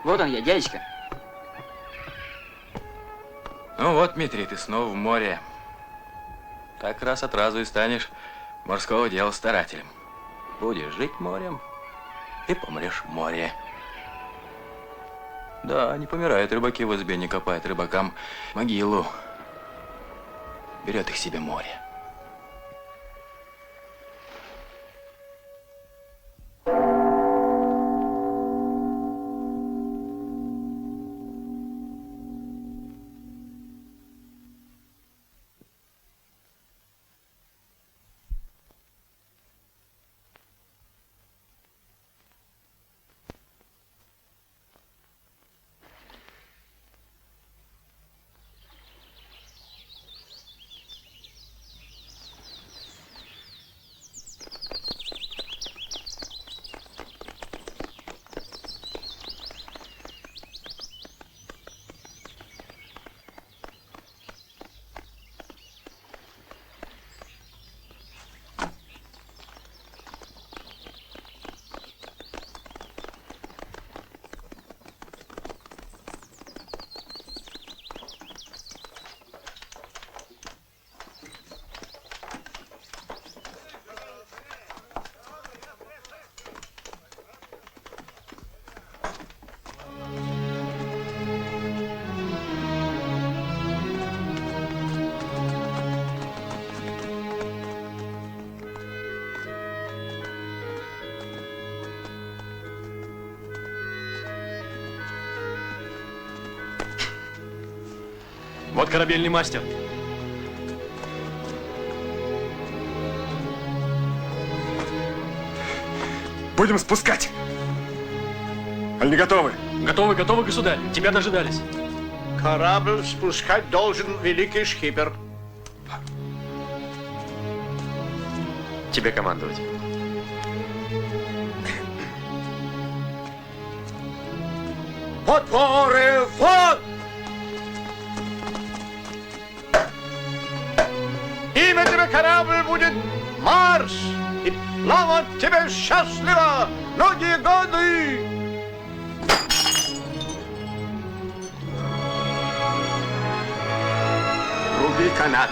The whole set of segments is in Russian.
Вот он я, дядечка. Ну вот, Дмитрий, ты снова в море. Так раз от разу и станешь морского дела старателем. Будешь жить морем и помрешь в море. Да, не помирают рыбаки в избе, не копают рыбакам могилу. Берет их себе море. Вот корабельный мастер. Будем спускать. Аль не готовы? Готовы, готовы, государь. Тебя дожидались. Корабль спускать должен великий шкипер. Тебе командовать. Подпоры, вход! Имя тебе корабль будет Марс, и плавать тебе счастливо многие годы! Руби канат.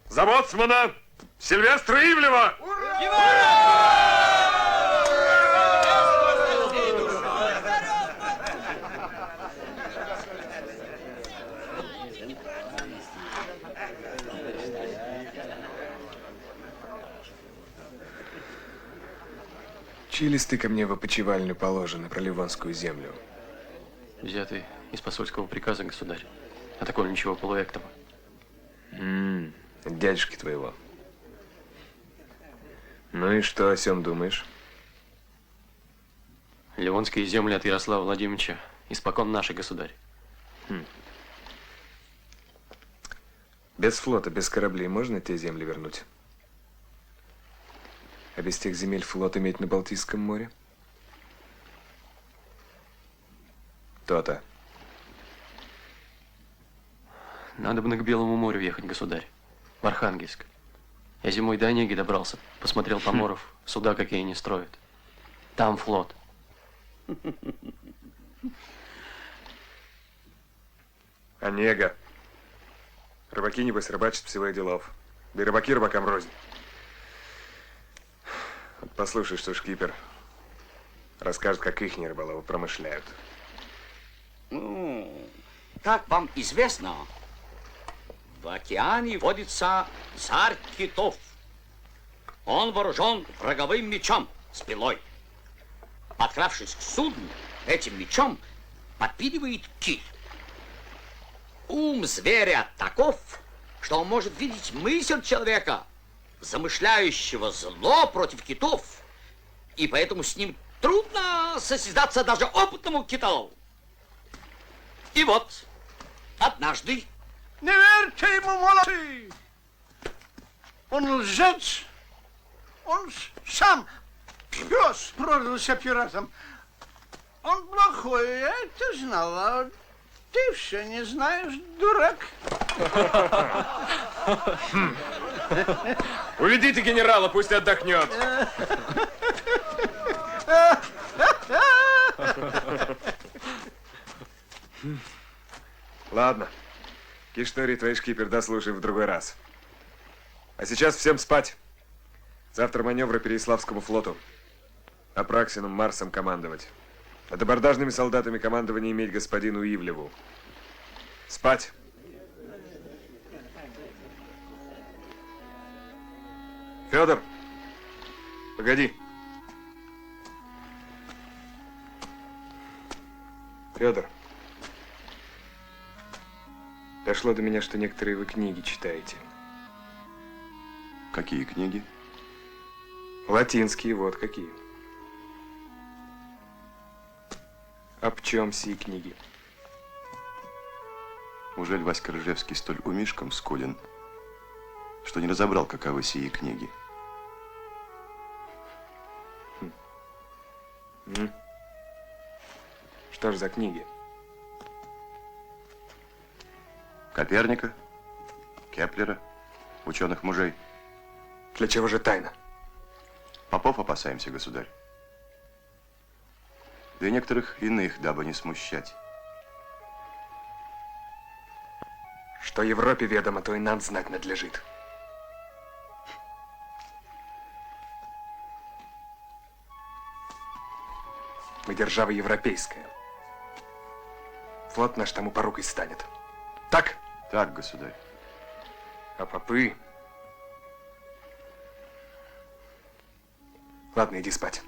За боцмана Сильвестра Ивлева! Чьи листы ко мне в опочивальню положены про Ливонскую землю? Взятый из посольского приказа, государь. А такого ничего полуэктова. Дядюшки твоего. Ну и что о сём думаешь? Ливонские земли от Ярослава Владимировича испокон наши, государь. Без флота, без кораблей можно те земли вернуть? А без тех земель флот иметь на Балтийском море? То-то. Надо бы к Белому морю ехать, государь. В Архангельск. Я зимой до Онеги добрался, посмотрел поморов, суда какие они строят. Там флот. Онега. Рыбаки, небось, рыбачат всего и делов. Да и рыбаки рыбакам рознь. Вот послушай, что шкипер расскажет, как ихние рыболовы промышляют. Как вам известно, В океане водится царь китов. Он вооружен роговым мечом с пилой. Подкравшись к судну, этим мечом подпиливает киль. Ум зверя таков, что он может видеть мысль человека, замышляющего зло против китов, и поэтому с ним трудно состязаться даже опытному китолову. И вот, однажды... Не верьте ему, молодцы! Он лжец! Он сам пес продался пиратом. Он плохой, я это знал, а ты все не знаешь, дурак. Уведите генерала, пусть отдохнет. Ладно. Киштори, твой шкипер, дослушай в другой раз. А сейчас всем спать. Завтра маневры Переяславскому флоту. Апраксином, Марсом командовать. А абордажными солдатами командование иметь господину Ивлеву. Спать. Федор, погоди. Федор, дошло до меня, что некоторые вы книги читаете. Какие книги? Латинские, вот какие. Об чем сии книги? Ужель Васька Рыжевский столь умишком скуден, что не разобрал, каковы сии книги? Что ж за книги? Коперника, Кеплера, ученых мужей. Для чего же тайна? Попов опасаемся, государь. Да и некоторых иных, дабы не смущать. Что Европе ведомо, то и нам знать надлежит. Мы держава европейская. Флот наш тому порукой станет. Так? Так, государь. А попы... Ладно, иди спать.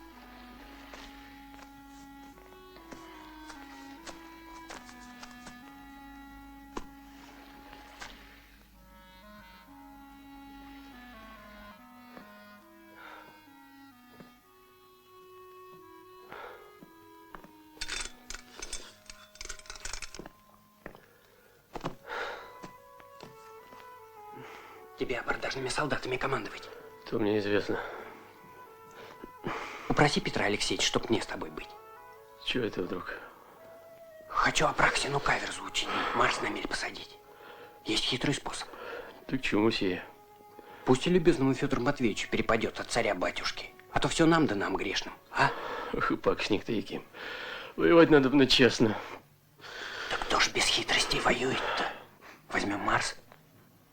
Тебе абордажными солдатами командовать. То мне известно. Попроси Петра Алексеевича, чтоб мне с тобой быть. Чего это вдруг? Хочу Апраксину каверзу учинить, Марс на мель посадить. Есть хитрый способ. Ты к чему сие? Пусть и любезному Федору Матвеевичу перепадет от царя-батюшки. А то все нам да нам грешным, а? Ох, и пакостник ты, Яким. Воевать надо бы честно. Да кто ж без хитростей воюет-то? Возьмем Марс.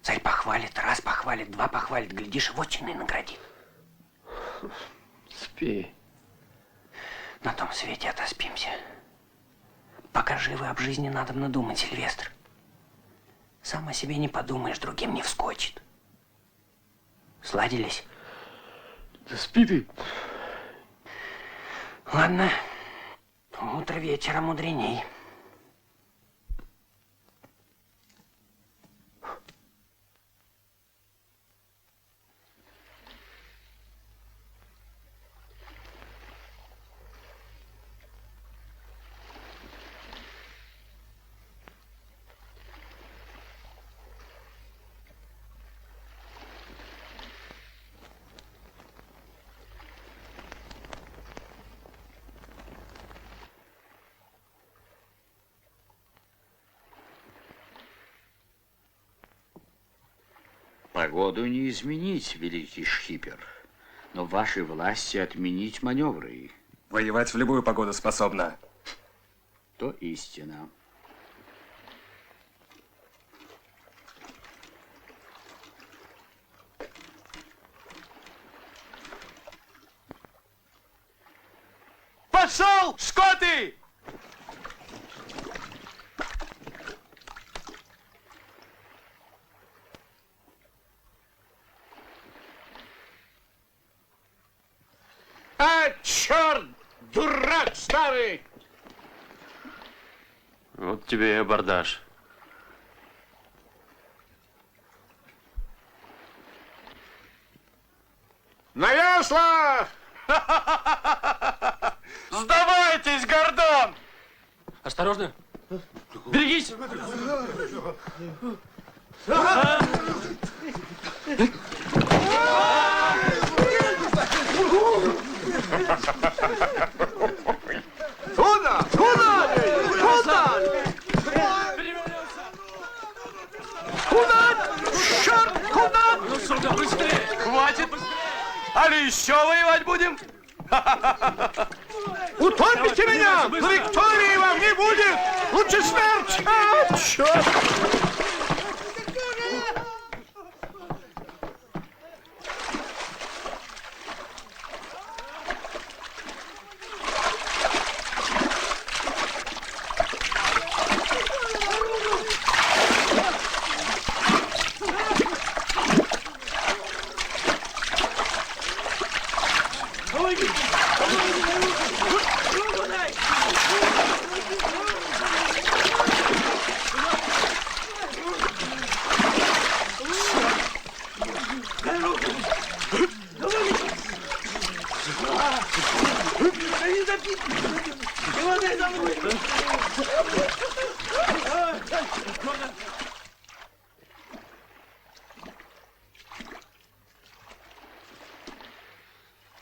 Царь похвалит, раз похвалит, два похвалит, глядишь, и вотчиной наградит. Спи. На том свете отоспимся. Пока живы, об жизни надо думать, Сильвестр. Сам о себе не подумаешь, другим не вскочит. Сладились? Да спи ты. Ладно. Утро вечера мудреней. Погоду не изменить, великий шкипер, но в вашей власти отменить маневры. Воевать в любую погоду способна. То истина. Пошел, скоты! черт, дурак старый! Вот тебе и абордаж. На веслах! Сдавайтесь, Гордон! Осторожно! Берегись! Куда? Куда? Куда? Куда? Черт, куда? Ну сюда, быстрее! Хватит! Али еще воевать будем? Утопите меня! Но Виктории вам не будет! Лучше смерть! А, черт!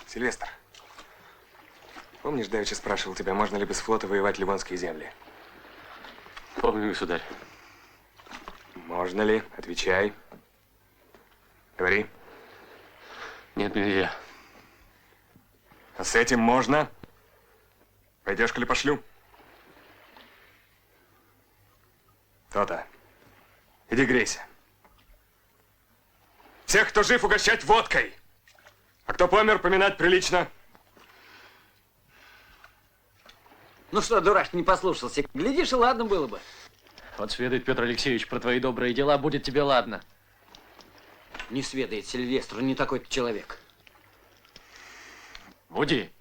Сильвестр, помнишь, давеча спрашивал тебя, можно ли без флота воевать Ливонские земли? Помню, государь. Можно ли? Отвечай. Говори. Нет, нельзя. А с этим можно? Пойдешь, коли пошлю? То-то. Иди грейся. Всех, кто жив, угощать водкой. А кто помер, поминать прилично. Ну что, дурак, не послушался. Глядишь, и ладно было бы. Вот сведает Петр Алексеевич про твои добрые дела, будет тебе ладно. Не сведает Сильвестру, не такой человек. Буди.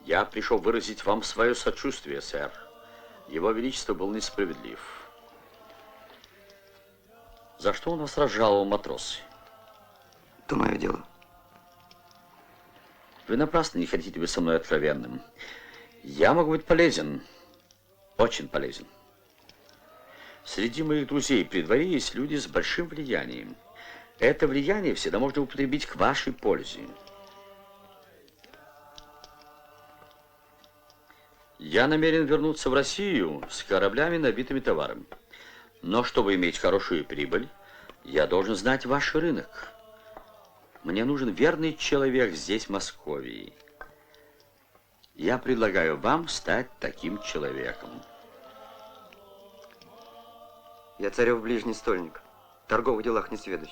Я пришел выразить вам свое сочувствие, сэр. Его Величество был несправедлив. За что он вас разжаловал, матросы? То мое дело. Вы напрасно не хотите быть со мной откровенным. Я могу быть полезен, очень полезен. Среди моих друзей при дворе есть люди с большим влиянием. Это влияние всегда можно употребить к вашей пользе. Я намерен вернуться в Россию с кораблями, набитыми товаром. Но чтобы иметь хорошую прибыль, я должен знать ваш рынок. Мне нужен верный человек здесь, в Москве. Я предлагаю вам стать таким человеком. Я царев ближний стольник. В торговых делах не сведущ.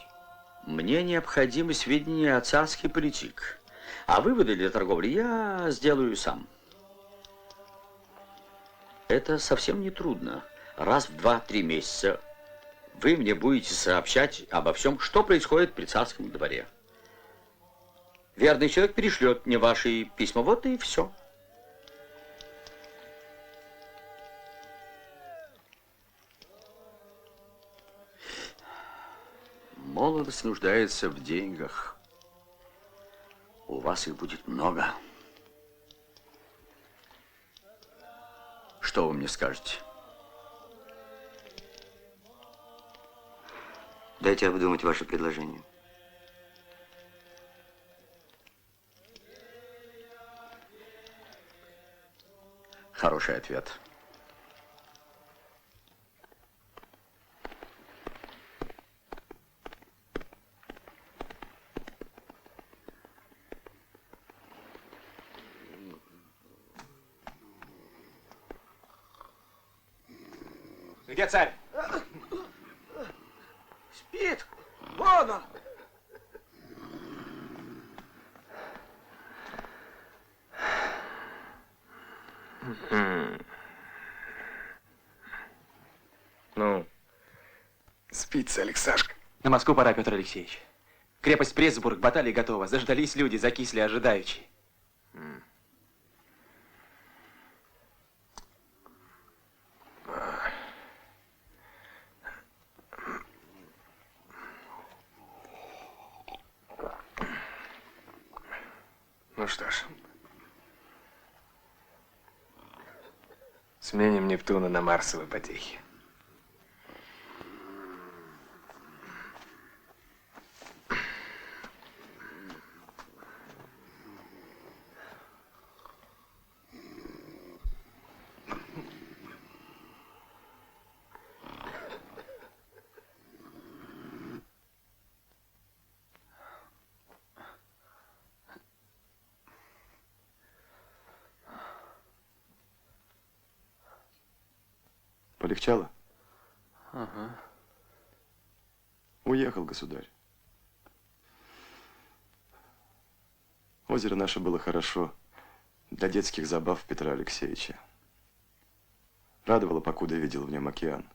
Мне необходимы сведения о царской политике. А выводы для торговли я сделаю сам. Это совсем не трудно. Раз в 2-3 месяца вы мне будете сообщать обо всем, что происходит при царском дворе. Верный человек перешлет мне ваши письма. Вот и все. Молодость нуждается в деньгах. У вас их будет много. Что вы мне скажете? Дайте обдумать ваше предложение. Хороший ответ. Где царь? сидит. Вон он. Ну, спится, Алексашка. На Москву пора, Петр Алексеевич. Крепость Пресбург, баталия готова. Заждались люди, закисли ожидаючи. Ну что ж. Сменим Нептуна на Марсовы потехи. Полегчало? Ага. Уехал, государь. Озеро наше было хорошо для детских забав Петра Алексеевича. Радовало, покуда видел в нем океан.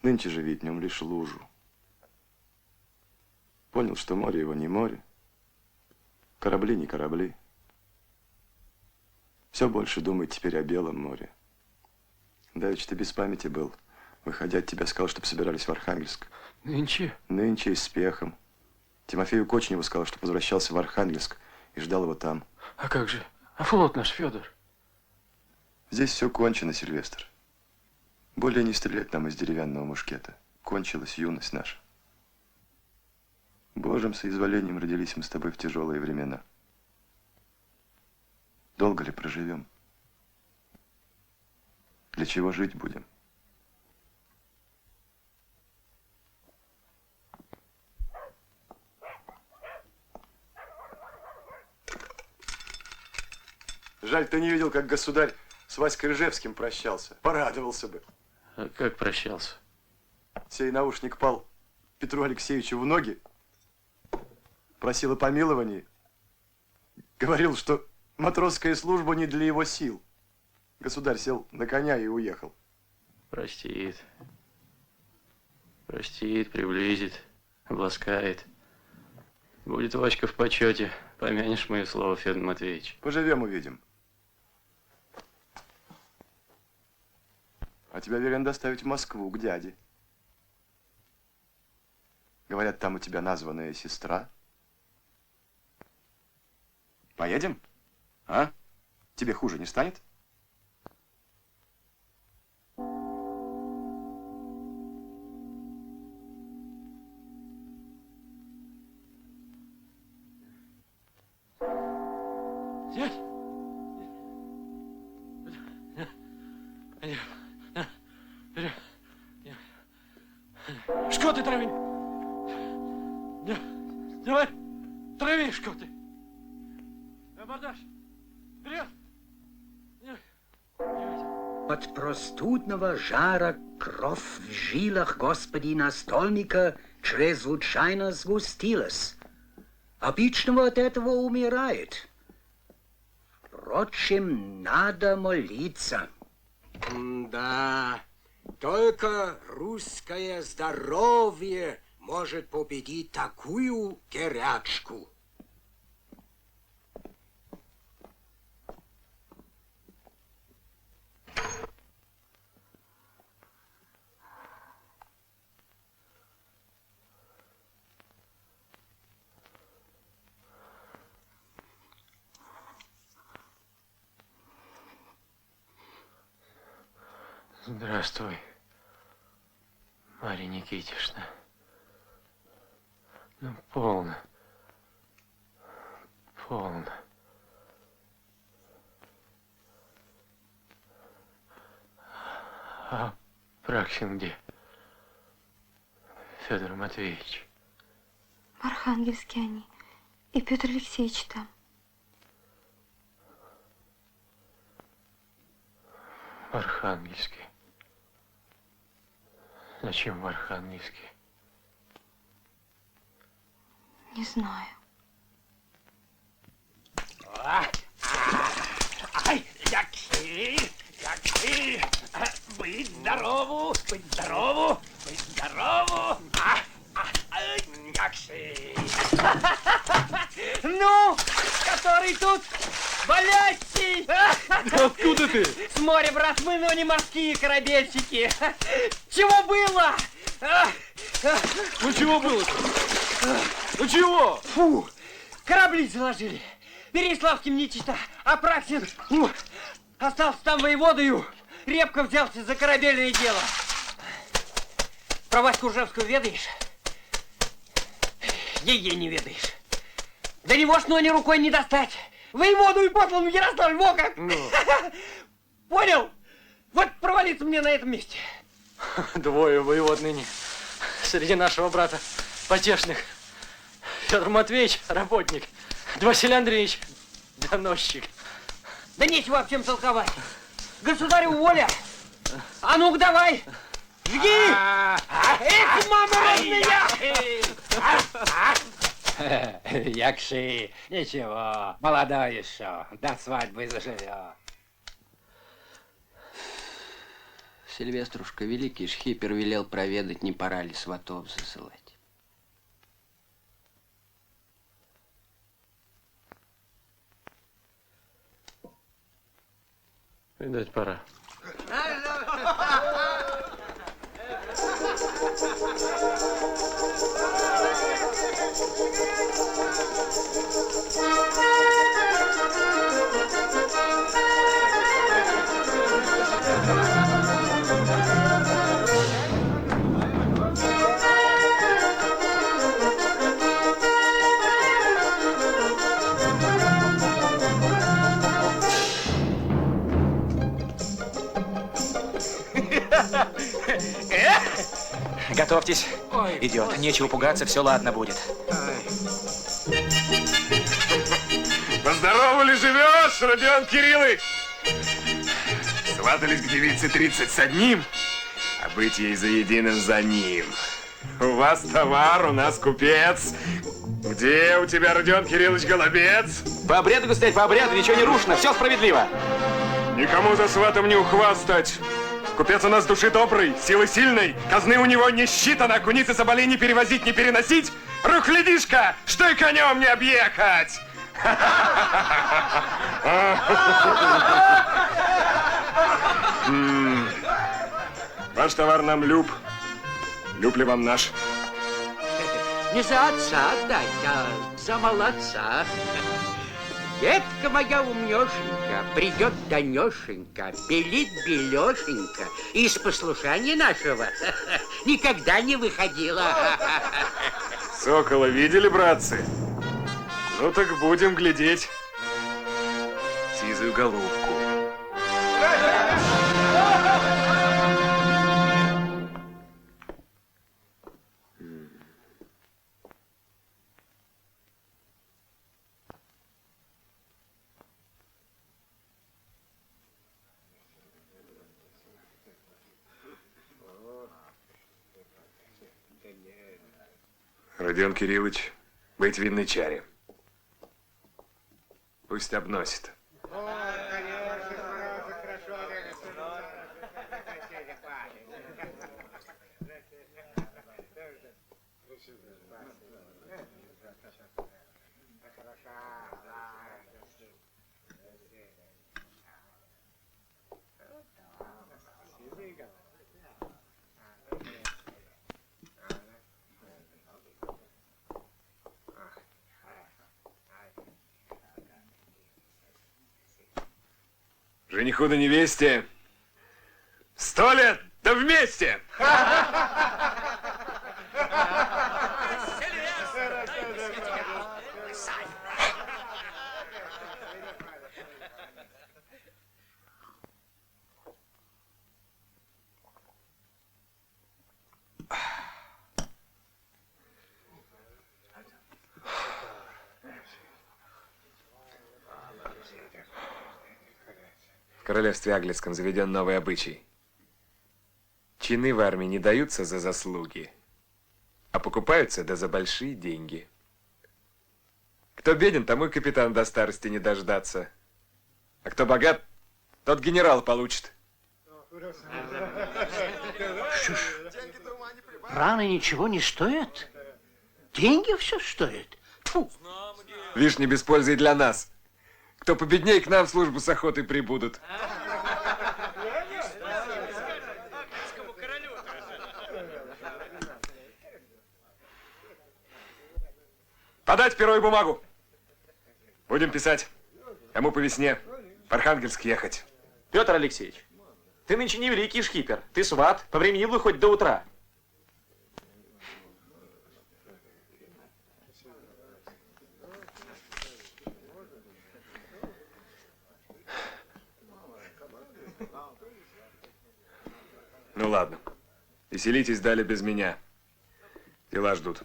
Нынче же видит в нем лишь лужу. Понял, что море его не море, корабли не корабли. Все больше думает теперь о Белом море. Давеча ты без памяти был. Выходя от тебя, сказал, чтобы собирались в Архангельск. Нынче? Нынче и с пехом. Тимофею Кочневу сказал, что возвращался в Архангельск и ждал его там. А как же? А флот наш, Федор? Здесь все кончено, Сильвестр. Более не стрелять нам из деревянного мушкета. Кончилась юность наша. Божьим соизволением родились мы с тобой в тяжелые времена. Долго ли проживем? Для чего жить будем? Жаль, ты не видел, как государь с Васькой Ржевским прощался. Порадовался бы. А как прощался? Сей наушник пал Петру Алексеевичу в ноги, просил о помиловании, говорил, что матросская служба не для его сил. Государь сел на коня и уехал. Простит. Простит, приблизит, обласкает. Будет Васька в почете. Помянешь мое слово, Федор Матвеевич. Поживем, увидим. А тебя велен доставить в Москву к дяде. Говорят, там у тебя названная сестра. Поедем? А? Тебе хуже не станет? Что ты трави? Давай, трави, что ты? Абордаж! Вперед! От простудного жара кровь в жилах господина стольника чрезвычайно сгустилась. Обычного от этого умирает. Впрочем, надо молиться. Да, только русское здоровье может победить такую горячку. Здравствуй, Марья Никитишна. Ну, полно. Полно. А Праксин где? Федор Матвеевич. В Архангельске они. И Петр Алексеевич там. В Архангельске. Зачем в Архангельске? Не знаю. Ай, якши! Быть здорову! Быть здорову! Быть здорову! Якши! Ну, который тут болящий! Откуда ты? С моря, брат, мы, но не морские корабельщики! Чего было? Ну чего было-то? Ну чего? Фу! Корабли заложили. Переяславским нечисто, Апраксин остался там воеводою. Репко взялся за корабельное дело. Про Ваську Ржевскую ведаешь? Ей не ведаешь. Да не можешь, но ни рукой не достать. Воеводу и послан в Ярославль, во как! Понял? Вот провалиться мне на этом месте. Двое воевод ныне среди нашего брата потешных. Федор Матвеевич – работник, да Василий Андреевич – доносчик. Да нечего об чем толковать. Государю воля. А ну-ка давай. Жги! Эх, мама родная! Якши, ничего, молодой еще, до свадьбы заживет. Сильвеструшка, великий шхипер велел проведать, не пора ли сватов засылать. Видать, пора. Готовьтесь. Идет. Нечего пугаться, все ладно будет. Поздорово ли живешь, Родион Кириллович? Сватались к девице 30 с одним, а быть ей за единым за ним. У вас товар, у нас купец. Где у тебя, Родион Кириллович, голубец? По обряду, государь, по обряду, ничего не рушно, все справедливо. Никому за сватом не ухвастать. Купец у нас души добрый, силы сильной, казны у него не считано, куницы соболей не перевозить, не переносить. Рухлядишка, что и конем не объехать. Ваш товар нам люб. Люб ли вам наш? Не за отца отдать, а за молодца. Детка моя умнёшенька, придет донёшенька, белит белёшенька, из послушания нашего никогда не выходила. Сокола видели, братцы? Ну так будем глядеть. Сизую голубку. Родион Кириллович, быть винной чаре. Пусть обносит. Жениху да невесте 100 лет, да вместе! В королевстве Аглицком заведен новый обычай. Чины в армии не даются за заслуги, а покупаются да за большие деньги. Кто беден, тому и капитан до старости не дождаться. А кто богат, тот генерал получит. Что ж, раны ничего не стоят? Деньги все стоят? Фу. Вишни без пользы и для нас. Кто победнее, к нам в службу с охотой прибудут. Подать перо и бумагу. Будем писать. Кому по весне в Архангельск ехать. Петр Алексеевич, ты нынче не великий шкипер. Ты сват, повременил бы хоть до утра. Ну ладно. Веселитесь дали без меня. Дела ждут.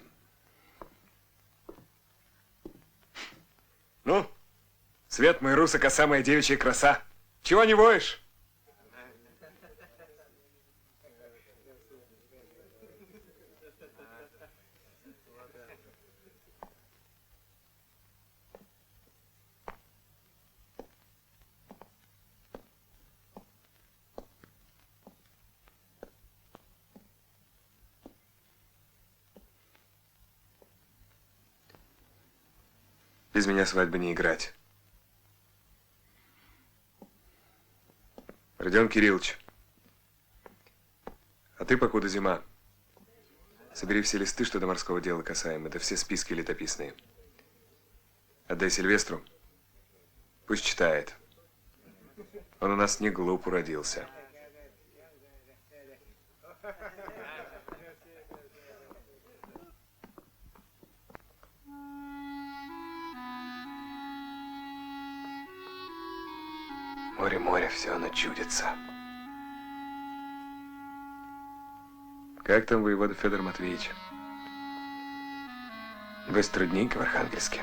Ну, свет мой русака, самая девичья краса. Чего не воешь? Без меня свадьбы не играть. Родион Кириллович, а ты, покуда зима, собери все листы, что до морского дела касаемо, это все списки летописные. Отдай Сильвестру, пусть читает. Он у нас не глуп уродился. Море, все оно чудится. Как там воевода Федор Матвеевич? Вы трудненько в Архангельске.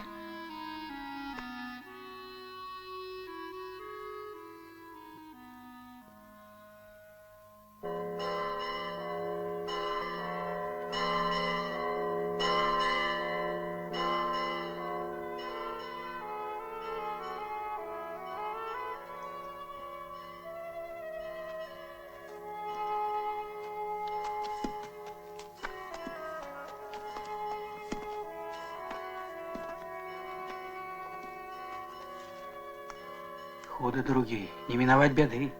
Ходы другие, не миновать беды.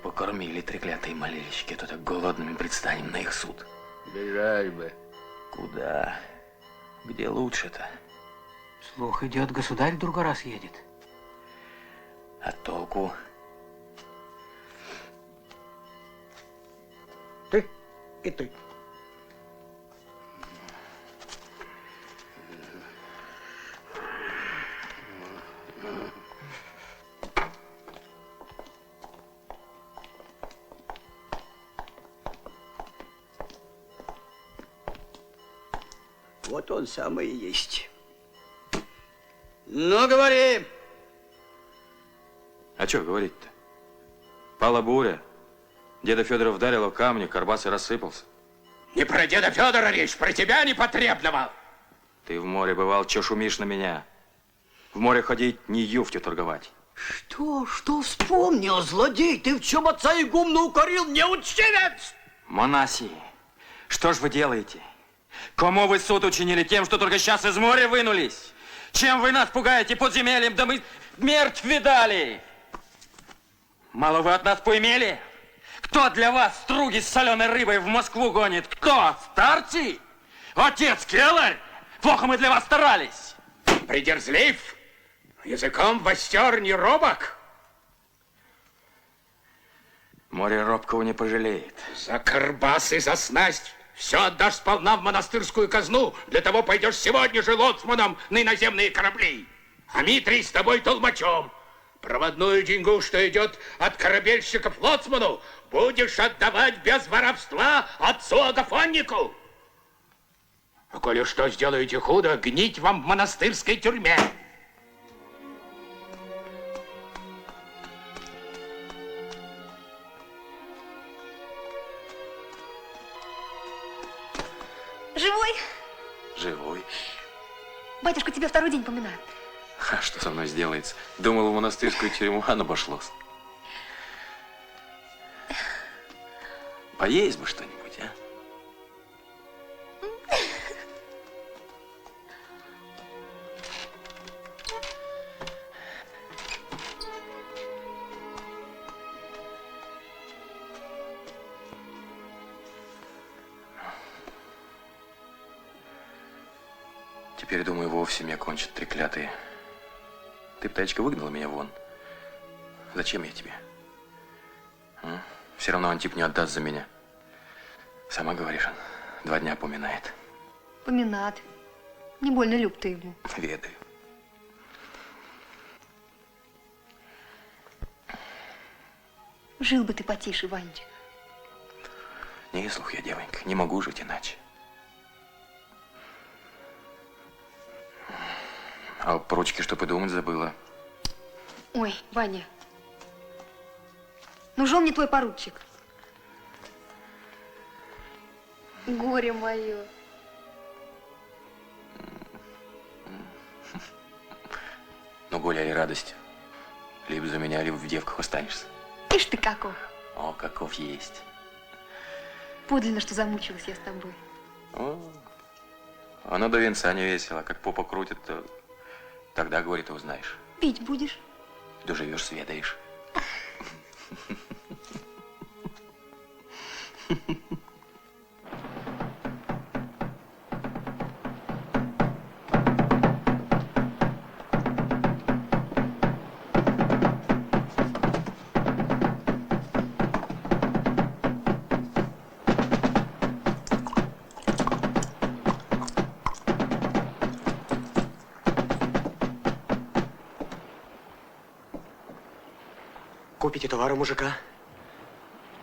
Покормили треклятые молельщики, а то так голодными предстанем на их суд. Бежать бы. Куда? Где лучше-то? Слух идет, государь в другой раз едет. А толку? Ты и ты. Вот он самый и есть. Ну, говори. А что говорить-то? Пала буря. Деда Федора вдарило камни, карбас и рассыпался. Не про деда Федора речь, про тебя непотребного. Ты в море бывал, че шумишь на меня? В море ходить, не юфтью торговать. Что вспомнил, злодей? Ты в чем отца игумна укорил, неучтивец? Монаси, что ж вы делаете? Кому вы суд учинили тем, что только сейчас из моря вынулись? Чем вы нас пугаете подземельем, да мы смерть видали? Мало вы от нас поимели? Кто для вас струги с соленой рыбой в Москву гонит? Кто? Старцы? Отец Келарь? Плохо мы для вас старались. Придерзлив, языком востер не робок. Море робкого не пожалеет. За карбас и за снасть все отдашь сполна в монастырскую казну. Для того пойдешь сегодня же лоцманом на иноземные корабли. А Митрий с тобой толмачом. Проводную деньгу, что идет от корабельщиков лоцману, будешь отдавать без воровства отцу Агафоннику. А коли что сделаете худо, гнить вам в монастырской тюрьме. Живой? Живой. Батюшка тебя второй день поминает. А что со мной сделается? Думал, в монастырскую тюрьму, а обошлось. Поесть бы что-нибудь, а? Теперь, думаю, вовсе меня кончат треклятые. Ты, птачка, выгнала меня вон. Зачем я тебе? Все равно Антип не отдаст за меня. Сама говоришь, он 2 дня поминает. Поминат. Не больно люб ты ему. Ведаю. Жил бы ты потише, Ванечка. Не, слух я, девонька, не могу жить иначе. А по ручке что подумать забыла. Ой, Ваня. Нужен мне твой поручик. Горе мое. Ну, горе или радость. Либо за меня, либо в девках останешься. Ишь ты каков. О, каков есть. Подлинно, что замучилась я с тобой. О, оно до венца не весело. Как попа крутит, то тогда, горе, ты узнаешь. Пить будешь? Доживешь, сведаешь. Купите товары мужика.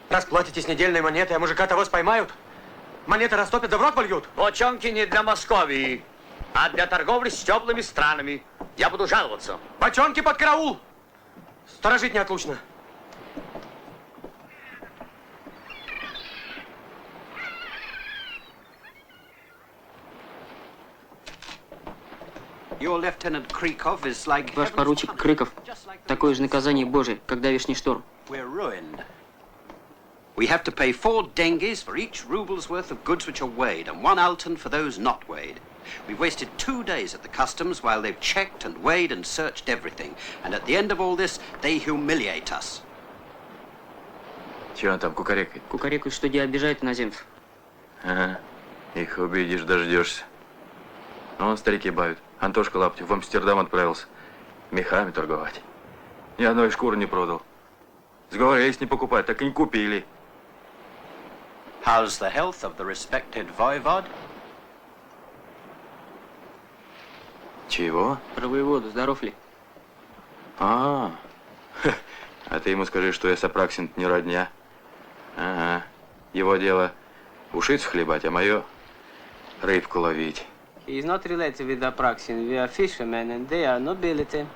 Расплатитесь недельной монетой, а мужика того споймают. Монеты растопят, да в рот вольют. Бочонки не для Московии, а для торговли с теплыми странами. Я буду жаловаться. Бочонки под караул! Сторожить неотлучно. Ваш поручик Крыков. Такое же наказание Божие, как давешний шторм. We have to pay 4 dengues for each ruble's worth of goods which are weighed, and 1 altan for those not weighed. We've wasted 2 days at the customs while they've checked and weighed and searched everything. And at the end of all this, they humiliate us. Чего он там кукарекает? Кукарекают, что где обижает иноземцев. Ага. Их убедишь, дождешься. Ну, вон старики бают. Антошка Лаптев в Амстердам отправился. Мехами торговать. Ни одной шкуры не продал. Сговорились не покупать, так и не купили. How's the health of the respected voivod? Чего? Про воеводу, здоров ли? А ты ему скажи, что я с Апраксин не родня. Ага. Его дело ушицу хлебать, а мое рыбку ловить. He is not related with Apraxin. We are fishermen and they are nobility.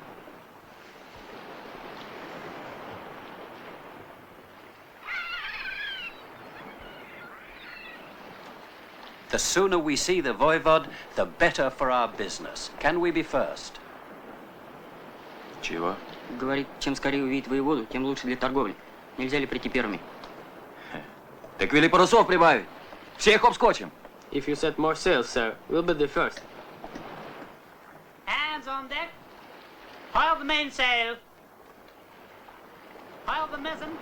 The sooner we see the voivod, the better for our business. Can we be first? Чего? Говорит, чем скорее увидеть воеводу, тем лучше для торговли. Нельзя ли прийти первыми? Так вели парусов прибавить. Всех обскочим. If you set more sails, sir, we'll be the first. Hands on deck. Pile the mainsail. Pile the mizzen.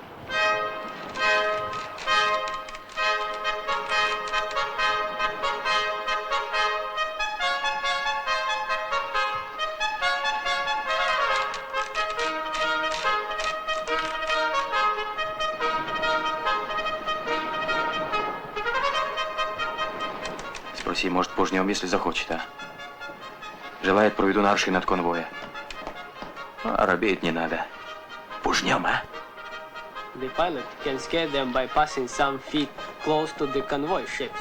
Спроси, может, пожнем, если захочет, а? Желает, проведу на аршин от конвоя. А робеять не надо. Пожнем, а? The pilot can scare them by passing some feet close to the convoy ships.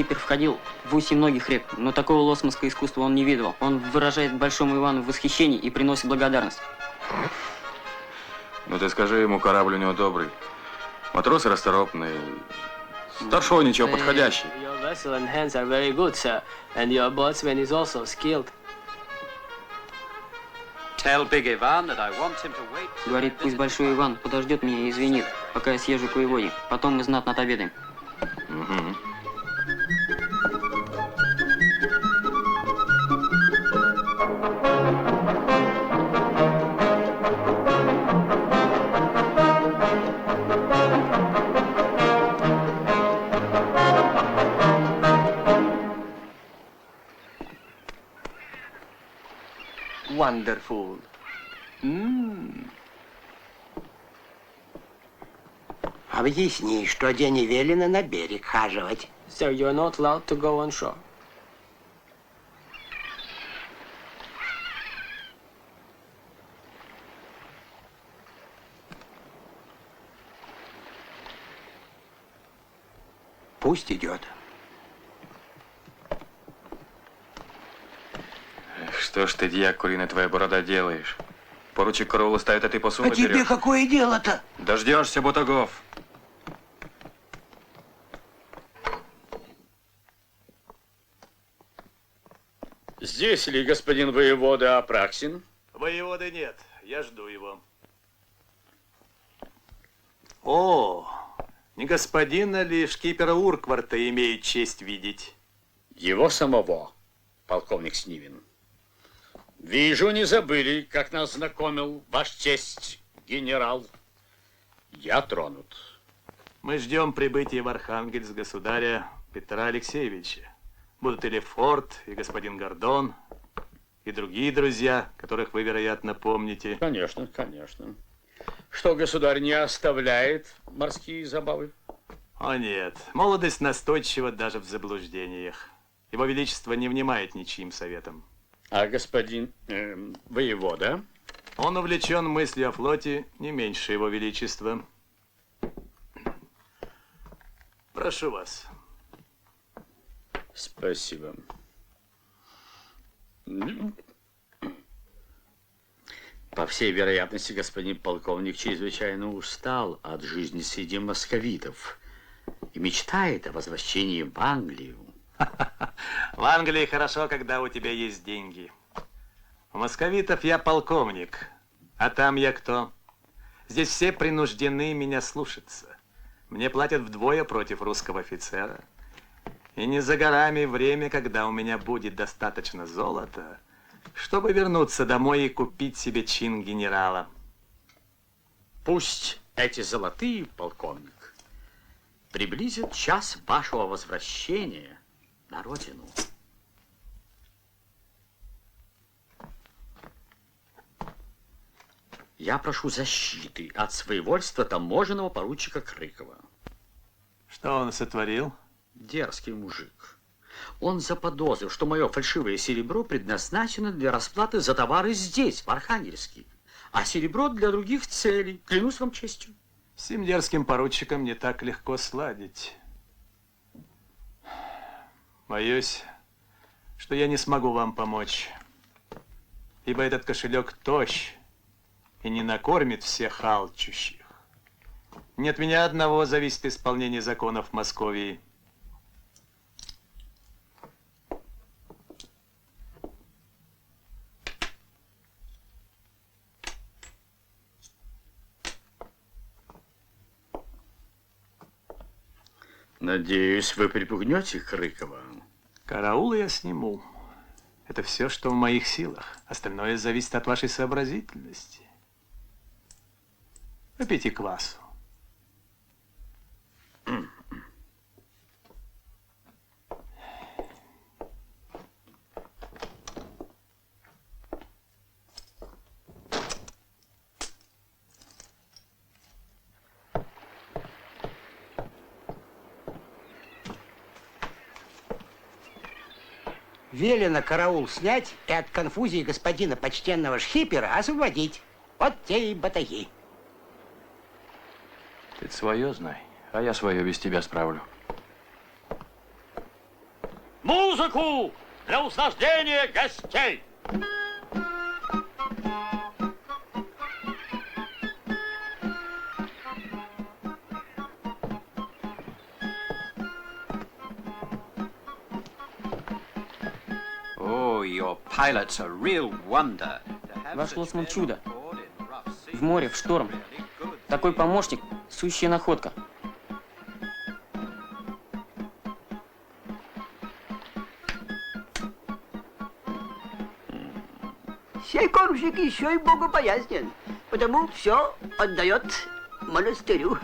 Шкипер входил в устье многих рек, но такого лоцманского искусства он не видывал. Он выражает большому Ивану восхищение и приносит благодарность. Ну ты скажи ему, корабль у него добрый. Матросы расторопные. Старшего ничего подходящий. Your vessel and hands are very good, sir, and your boatswain is also skilled. Tell Big Ivan that I want him to wait. Говорит, пусть большой Иван подождет меня и извинит, пока я съезжу к воеводе. Потом мы знатно отобедаем. Угу. Wonderful. Объясни, что тебе не велено на берег хаживать. Sir, you are not allowed to go on shore. Пусть идет. Что ж ты, дьяк, куриная твоя борода, делаешь? Поручик караула ставит, а ты посуну А тебе берешь. какое дело-то? Дождешься, Бутагов. Здесь ли господин воевода Апраксин? Воеводы нет, я жду его. О, не господина ли шкипера Уркварта имеет честь видеть? Его самого, полковник Снивин. Вижу, не забыли, как нас знакомил ваш честь, генерал. Я тронут. Мы ждем прибытия в Архангельск государя Петра Алексеевича. Будут и Лефорт, и господин Гордон, и другие друзья, которых вы, вероятно, помните. Конечно, конечно. Что, государь не оставляет морские забавы? О нет, молодость настойчива даже в заблуждениях. Его Величество не внимает ничьим советам. А господин воевода? Он увлечен мыслью о флоте не меньше Его Величества. Прошу вас. Спасибо. По всей вероятности, господин полковник чрезвычайно устал от жизни среди московитов и мечтает о возвращении в Англию. В Англии хорошо, когда у тебя есть деньги. У московитов я полковник, а там я кто? Здесь все принуждены меня слушаться. Мне платят вдвое против русского офицера. И не за горами время, когда у меня будет достаточно золота, чтобы вернуться домой и купить себе чин генерала. Пусть эти золотые, полковник, приблизят час вашего возвращения на родину. Я прошу защиты от своевольства таможенного поручика Крыкова. Что он сотворил? Дерзкий мужик. Он заподозрил, что мое фальшивое серебро предназначено для расплаты за товары здесь, в Архангельске, а серебро для других целей, клянусь вам честью. С тем дерзким поручиком не так легко сладить. Боюсь, что я не смогу вам помочь, ибо этот кошелек тощ и не накормит всех алчущих. Не от меня одного зависит исполнение законов Московии. Надеюсь, вы припугнете Крыкова? Караул я сниму. Это все, что в моих силах. Остальное зависит от вашей сообразительности. Выпейте квасу. Велено караул снять и от конфузии господина почтенного шхипера освободить. Вот те и батаги. Ты свое знай, а я свое без тебя справлю. Музыку для услаждения гостей! Oh, your pilot's a real wonder. Ваш лоцман чудо. В море, в шторм. Такой помощник – сущая находка. Сей кормщик еще и богобоязнен, потому все отдает монастырю.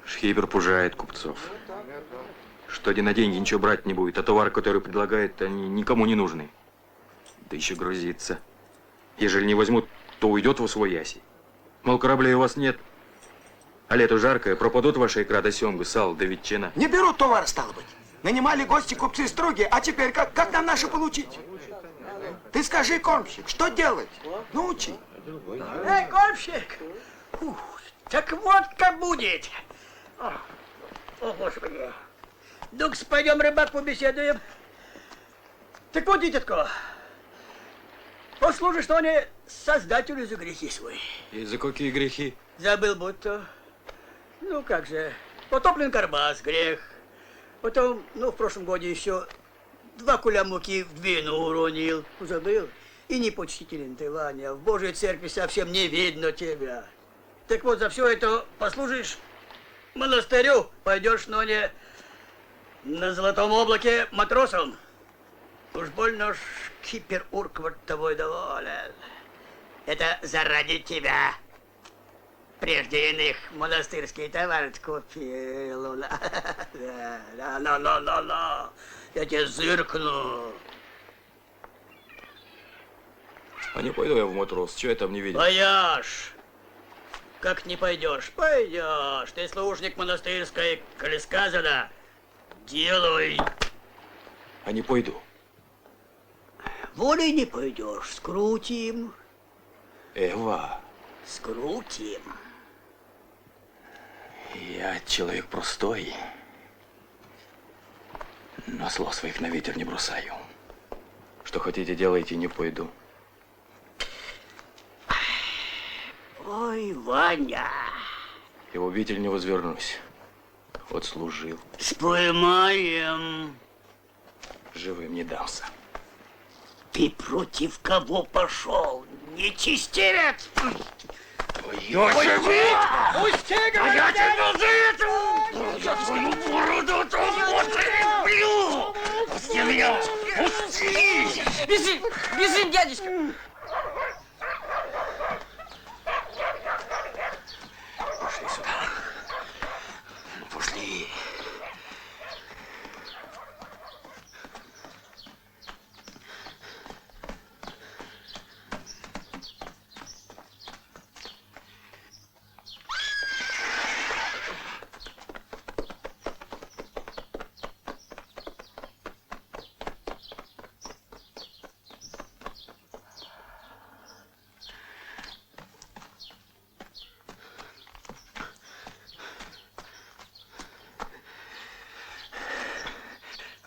Шхипер пужает купцов. Что один на деньги ничего брать не будет, а товар, который предлагает, они никому не нужны. Да еще грузится. Ежели не возьмут, то уйдет в освояси. Мол, кораблей у вас нет. А лето жаркое, пропадут ваши икра да семга, сало да ветчина. Не берут товар, стало быть. Нанимали гости купцы строгие, а теперь как нам наши получить? Ты скажи, кормщик, что делать? Научи. Эй, кормщик! Так вот как будет. О, Господи. Ну-ка, пойдем, рыбак, побеседуем. Так вот, дитятко, послужишь, что они создателю за грехи свои. И за какие грехи? Забыл будто. Ну как же, потоплен карбас, грех. Потом, в прошлом году еще 2 куля муки в двину уронил. Забыл? И непочтителен ты, Ваня. В Божьей церкви совсем не видно тебя. Так вот, за все это послужишь монастырю, пойдешь, но не на золотом облаке матросом. Уж больно шкипер Урквард тобой доволен. Это заради тебя. Прежде иных монастырский товар купил. Да. Я тебе зыркну. А не пойду я в матрос, чего я там не видел? Бояж! Как не пойдешь? Пойдешь. Ты служник монастырской, коли сказано, делай. А не пойду. Волей не пойдешь, скрутим. Эва, Скрутим. я человек простой, но слов своих на ветер не бросаю. Что хотите, делайте, не пойду. Ой, Ваня. И в обитель не возвернусь. Вот служил. Споймаем. Живым не дамся. Ты против кого пошел? Нечестивец! Пусти, говорят! Я тебя за твою бороду перебью! Пусти меня! Пусти! Бежим, дядечка! Пошли сюда. Пошли.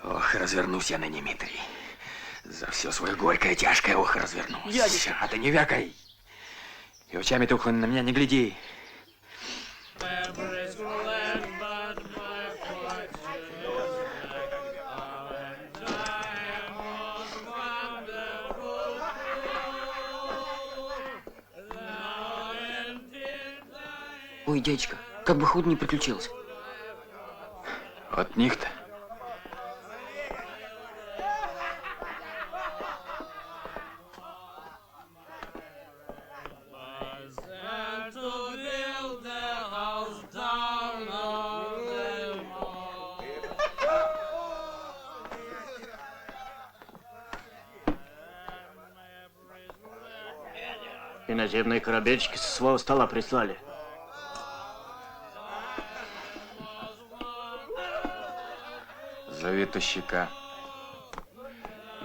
Ох, развернусь я на Дмитрий. За все свое горькое, тяжкое, ох, развернусь. Дядечка. А ты не вякай. И очами тухлыми на меня не гляди. Ой, дядечка, как бы худо не приключилось. От них-то. Иноземные корабельщики со своего стола прислали. Зови тощака.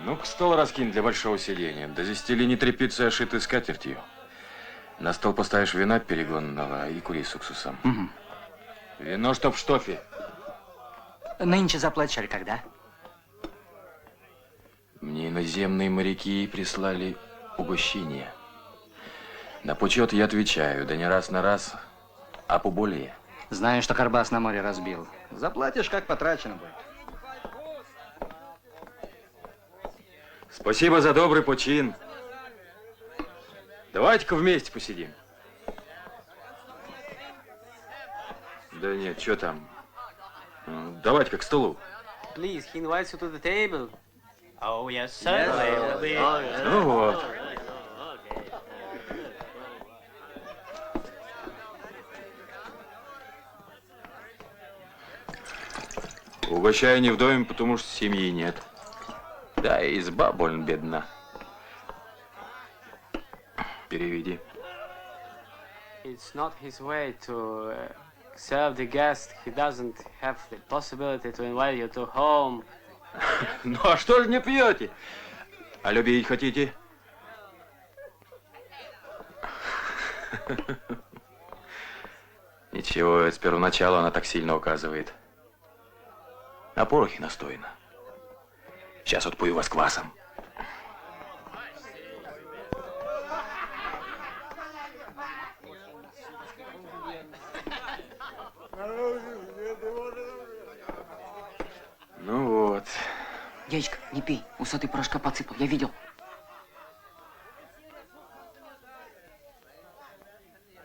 Ну-ка, стол раскинь для большого сидения. Да застели не тряпицей, а шитой скатертью. На стол поставишь вина перегонного и кури с уксусом. Угу. Вино, чтоб в штофе. Нынче заплатишь, когда? Мне иноземные моряки прислали угощение. На почет я отвечаю, да не раз на раз, а поболее. Знаю, что Карбас на море разбил. Заплатишь, как потрачено будет. Спасибо за добрый почин. Давайте-ка вместе посидим. Да нет, что там? Давайте-ка к столу. Please, he invites you to the table. Oh, yes, certainly. Ну вот. Угощаю не в доме, потому что семьи нет. Да, и изба больно бедна. Переведи. It's not his way to serve the guest. He doesn't have the possibility to invite you to home. Ну а что же не пьете? А любить хотите? Ничего, с первоначала она так сильно указывает. На порохе настояно. Сейчас отпою вас квасом. Ну вот. Дядечка, не пей, усатый порошка подсыпал, я видел.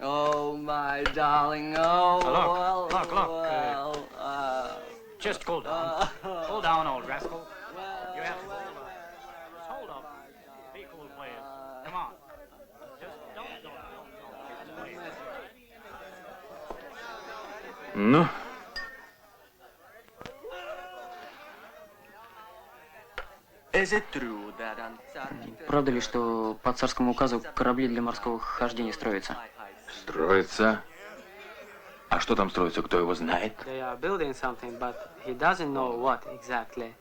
Oh, my darling, oh, Look, just cool down. Cool down, old rascal. You have to just hold up. Be cool, please. Come on. Just don't. Ну. Правда ли, что по царскому указу корабли для морского хождения строятся? Строится. А что там строится, кто его знает? They are building something, but he doesn't know what exactly.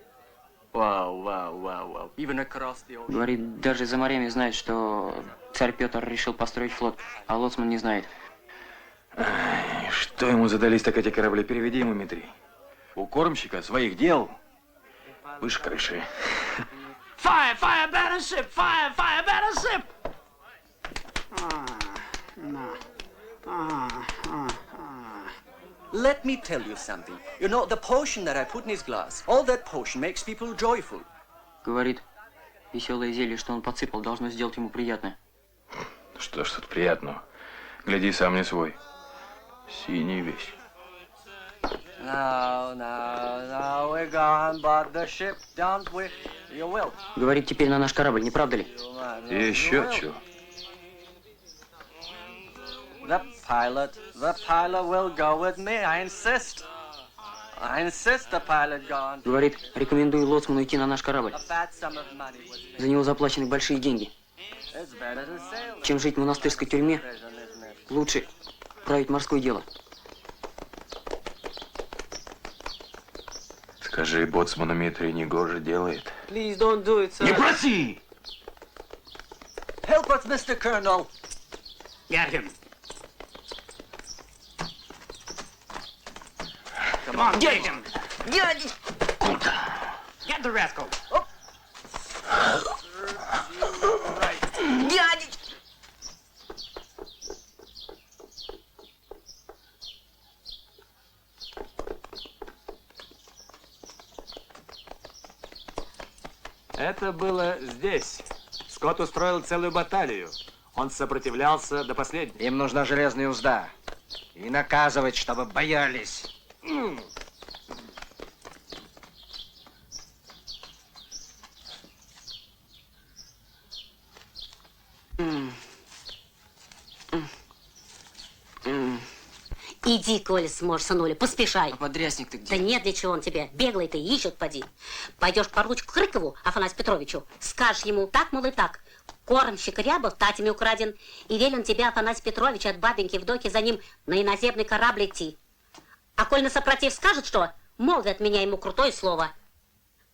Wow. Even across the ocean. Говорит, даже за морями знает, что царь Петр решил построить флот, а лоцман не знает. Ай, что ему задались так эти корабли? Переведи ему, Дмитрий. У кормщика своих дел выше крыши. Fire, fire, battleship! Fire, fire, battleship! Let me tell you something. You know, the potion that I put in his glass, all that potion makes people joyful. Говорит, веселое зелье, что он подсыпал, должно сделать ему приятное. Что ж тут приятного? Гляди, сам не свой. Синий весь. Now, we're gone, but the ship don't we? You will. Говорит, теперь на наш корабль, не правда ли? Еще чего? The pilot will go with me, I insist. I insist the pilot gone. Говорит, рекомендую лоцману идти на наш корабль. A fat sum of money was За него заплачены большие деньги. It's better to sail. Чем жить в монастырской тюрьме, лучше править морское дело. Скажи, боцману Митрий негоже делает. Please don't do it, sir. Не проси! Help us, Mr. Colonel. Get him. Come on, get him. Get the rascal. Это было здесь. Скотт устроил целую баталию. Он сопротивлялся до последнего. Им нужна железная узда. И наказывать, чтобы боялись. Иди, коли сможешь, сынуля, поспешай. А подрясник-то где? Да нет, для чего он тебе? Беглый ты, ищет, поди. Пойдешь к поручику Хрыкову, Афанасию Петровичу, скажешь ему так, мол, и так. Кормщик Рябов татями украден, и велен тебе, Афанасий Петрович, от бабеньки Евдокии за ним на иноземный корабль идти. А коль на сопротив скажет что, молви от меня ему крутое слово.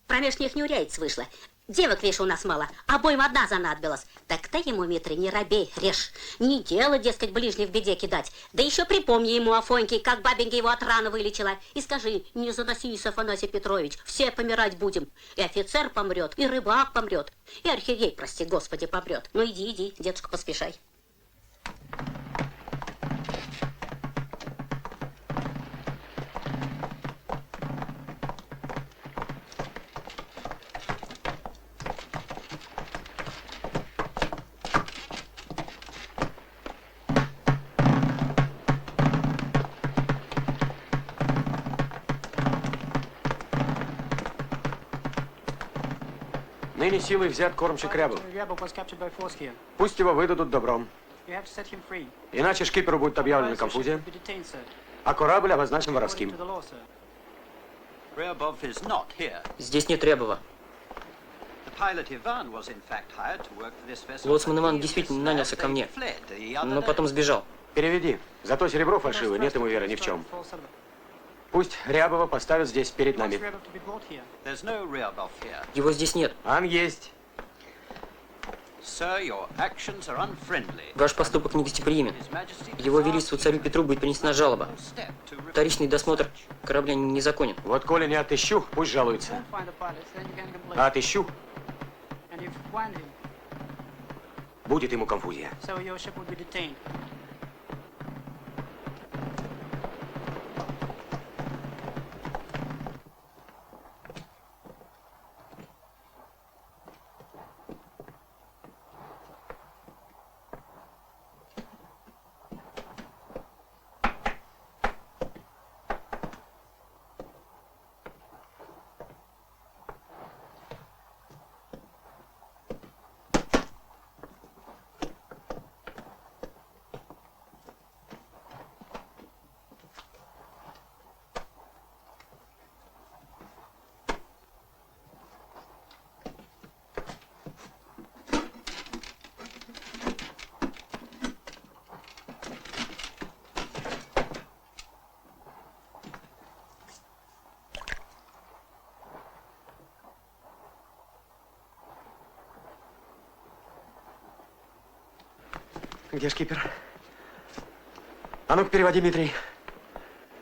Промеж них не уряец вышло. Девок, видишь, у нас мало, обоим одна занадобилась. Так ты ему, Митрий, не робей, режь. Не дело, дескать, ближних в беде кидать. Да еще припомни ему, Афоньке, как бабенька его от раны вылечила. И скажи, не заносись, Афанасий Петрович, все помирать будем. И офицер помрет, и рыбак помрет, и архиерей, прости господи, помрет. Ну иди, иди, дедушка, поспешай. Ныне силой взят кормчик Рябов. Ryabov was captured by force here. Пусть его выдадут добром. You have to set him free. Иначе шкиперу будет объявлена Otherwise, you конфузия, should be detained, sir. а корабль обозначен According воровским. to the law, sir. Ryabov is not here. Здесь нет Рябова. The pilot Ivan was in fact hired to work for this vessel. Лоцман Иван действительно нанялся ко мне, но потом сбежал. Переведи. Зато серебро фальшивое, нет ему веры ни в чем. Пусть Рябова поставят здесь перед нами. There's no Ryabov here. Его здесь нет. Он есть. Sir, your actions are unfriendly. Ваш поступок негостеприимен. Его величеству царю Петру будет принесена жалоба. Вторичный досмотр корабля незаконен. Вот коли не отыщу, пусть жалуется. Find the pilots, then you can complain. А отыщу, And if you find him, будет ему конфузия. so your ship would be detained. Где шкипер? А ну-ка переводи, Дмитрий.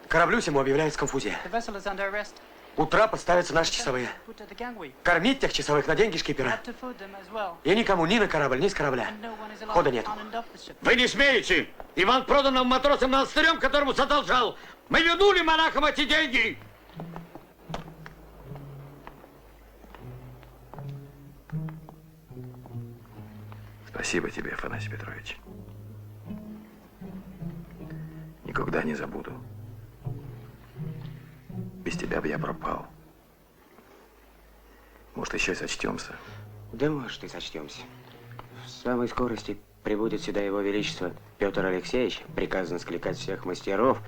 Кораблю всему объявляется конфузия. The vessel is under arrest. У трапа ставятся наши часовые. Put at the gangway. Кормить тех часовых на деньги шкипера. Have to food them as well. И никому ни на корабль, ни с корабля. And no one is allowed Хода нет. on and off the ship. Вы не смеете! Иван продан нам матросам монастырем, которому задолжал. Мы вернули монахам эти деньги! Спасибо тебе, Афанасий Петрович. Никогда не забуду. Без тебя бы я пропал. Может, еще и сочтемся. Да, может, и сочтемся. В самой скорости прибудет сюда его величество Петр Алексеевич, приказано скликать всех мастеров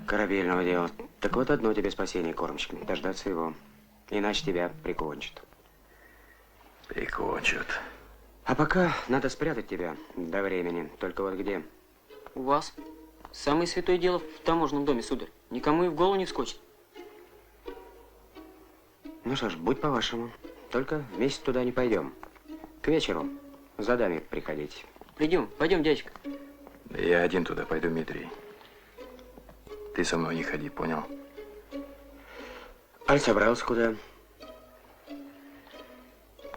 корабельного дела. Так вот, одно тебе спасение, кормщик, дождаться его. Иначе тебя прикончат. Прикончат. А пока надо спрятать тебя до времени. Только вот где? У вас? Самое святое дело в таможенном доме, сударь. Никому и в голову не вскочит. Ну что ж, будь по-вашему. Только вместе туда не пойдем. К вечеру за даме приходите. Пойдем, дядечка. Да я один туда пойду, Дмитрий. Ты со мной не ходи, понял? Аль собрался куда?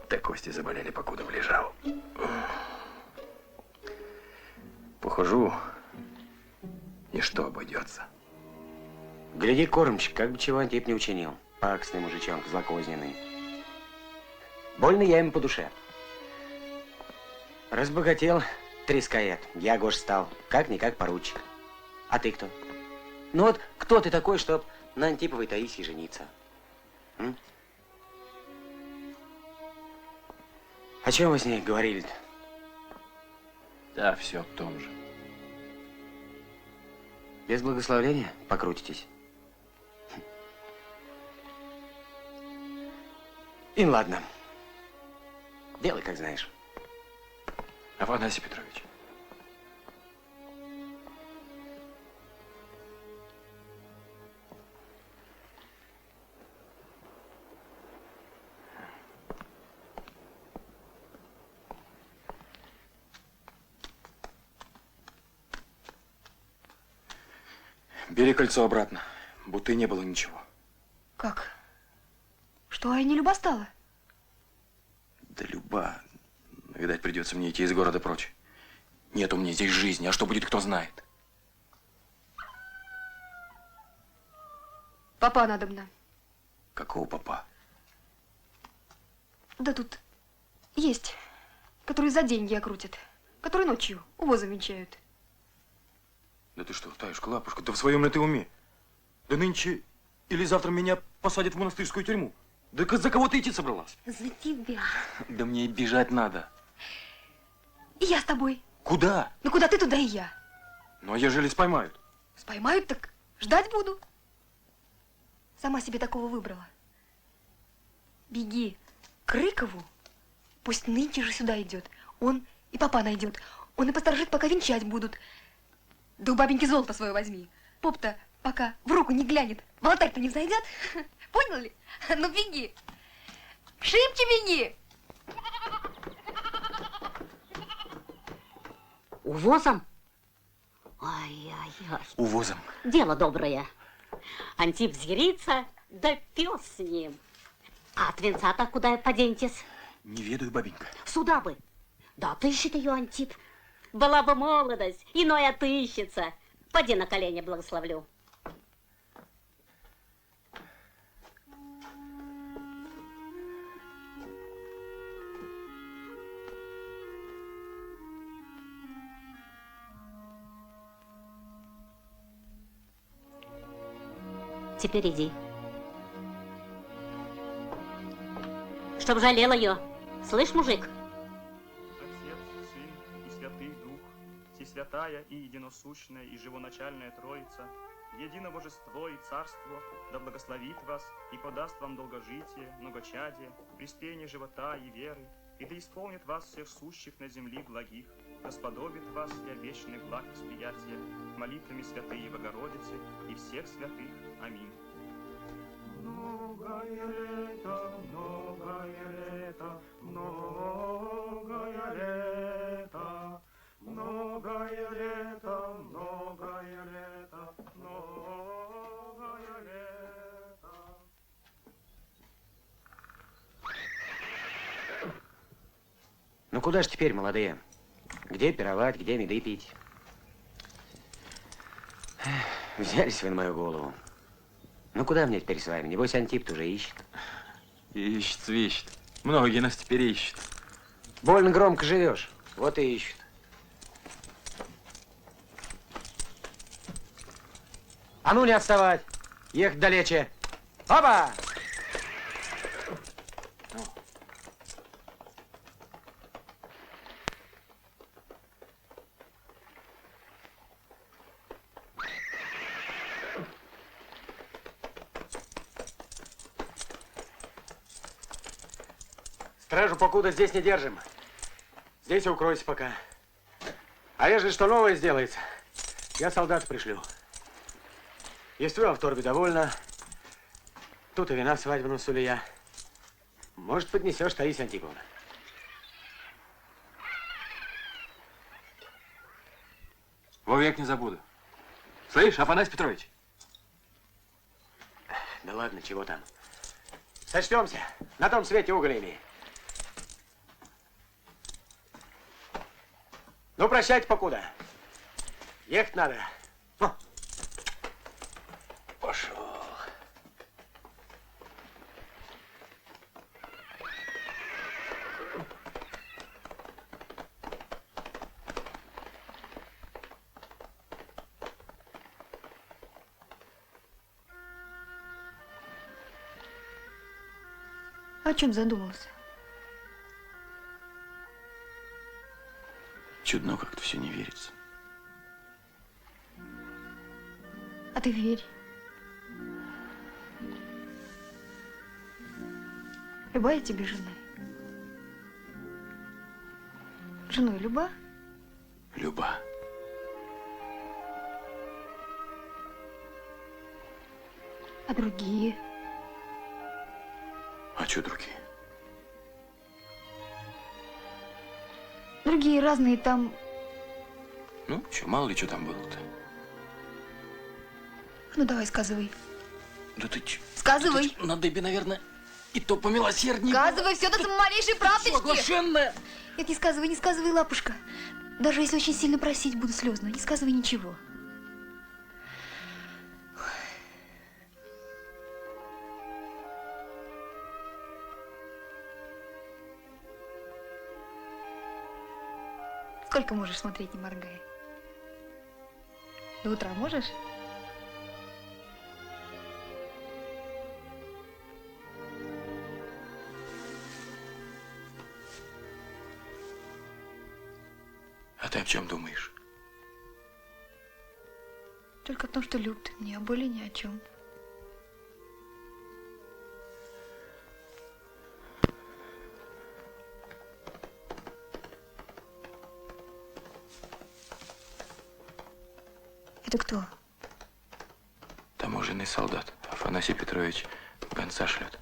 Да кости заболели, покуда лежал. Похожу, ничто обойдется. Гляди, кормчик, как бы чего Антип не учинил. Пакостный мужичонок, злокозненный. Больно я ему по душе. Разбогател трескает. Я гош стал. Как-никак поручик. А ты кто? Ну вот, кто ты такой, чтоб на Антиповой Таисии жениться? М? О чем вы с ней говорили-то? Да, все о том же. Без благословения покрутитесь? И ладно. Делай, как знаешь. Афанасий Петрович. Бери кольцо обратно, будто и не было ничего. Как? Что, а не Люба стала? Да Люба, видать, придется мне идти из города прочь. Нет у меня здесь жизни, а что будет, кто знает. Папа надобно. Какого папа? Да тут есть, которые за деньги окрутят, которые ночью увозом венчают. Да ты что, Таюшка, лапушка, да в своем ли ты уме? Да нынче или завтра меня посадят в монастырскую тюрьму. Да за кого ты идти собралась? За тебя. Да мне и бежать надо. И я с тобой. Куда? Ну куда ты, туда и я. Ну а ежели споймают? Споймают, так ждать буду. Сама себе такого выбрала. Беги к Рыкову. Пусть нынче же сюда идет. Он и папа найдет. Он и посторожит, пока венчать будут. Да у бабеньки золото свое возьми. Поп-то пока в руку не глянет. В алтарь-то не взойдет. Понял ли? Ну беги. Шибче беги. Увозом? Ай-яй-яй. Увозом. Дело доброе. Антип взъярится, да пес с ним. А от венца-то куда поденетесь? Не ведаю, бабенька. Сюда бы. Да отыщет ее Антип. Была бы молодость, иной отыщется. Поди на колени благословлю. Теперь иди. Чтоб жалел ее. Слышь, мужик? Отец, Сын и Святый Дух, Всесвятая и Единосущная и Живоначальная Троица, едино Божество и Царство, да благословит вас и подаст вам долгожитие, многочадие, приспение живота и веры, и да исполнит вас всех сущих на земле благих, да сподобит вас для вечных благ восприятия, молитвами Святые Богородицы и всех святых. Аминь. Многое лето, многое лето, многое лето, многое лето, многое лето, многое лето. Ну куда ж теперь, молодые? Где пировать, где меды пить? Взялись вы на мою голову. Ну куда мне теперь с вами? Небось, Антип уже ищет. Ищет. Многие нас теперь ищут. Больно громко живешь. Вот и ищут. А ну не отставать. Ехать далече. Опа! Стражу покуда здесь не держим. Здесь укройся пока. А ежели что новое сделается, я солдат пришлю. Естественно, в торбе довольно. Тут и вина свадебного сулия. Может, поднесешь, Таисия Антиповна. Вовек не забуду. Слышь, Афанасий Петрович? Да ладно, чего там. Сочтемся. На том свете уголь имей. Ну, прощайте покуда. Ехать надо. Пошел. О чем задумался? Чудно как-то все не верится. А ты верь. Люба я тебе жена. Женой Люба? Люба. А другие? А что другие? Другие разные там. Ну, что, мало ли что там было-то. Ну, давай, сказывай. Да ты Сказывай. на дыбе, наверное, и то помилосерднее. Сказывай все до самой малейшей правдочки. Соглашенная. Нет, не сказывай, лапушка. Даже если очень сильно просить буду слезно, не сказывай ничего. Сколько можешь смотреть, не моргая? До утра можешь? А ты о чем думаешь? Только о том, что любит меня, а более ни о чем. Это кто? Таможенный солдат. Афанасий Петрович гонца шлет.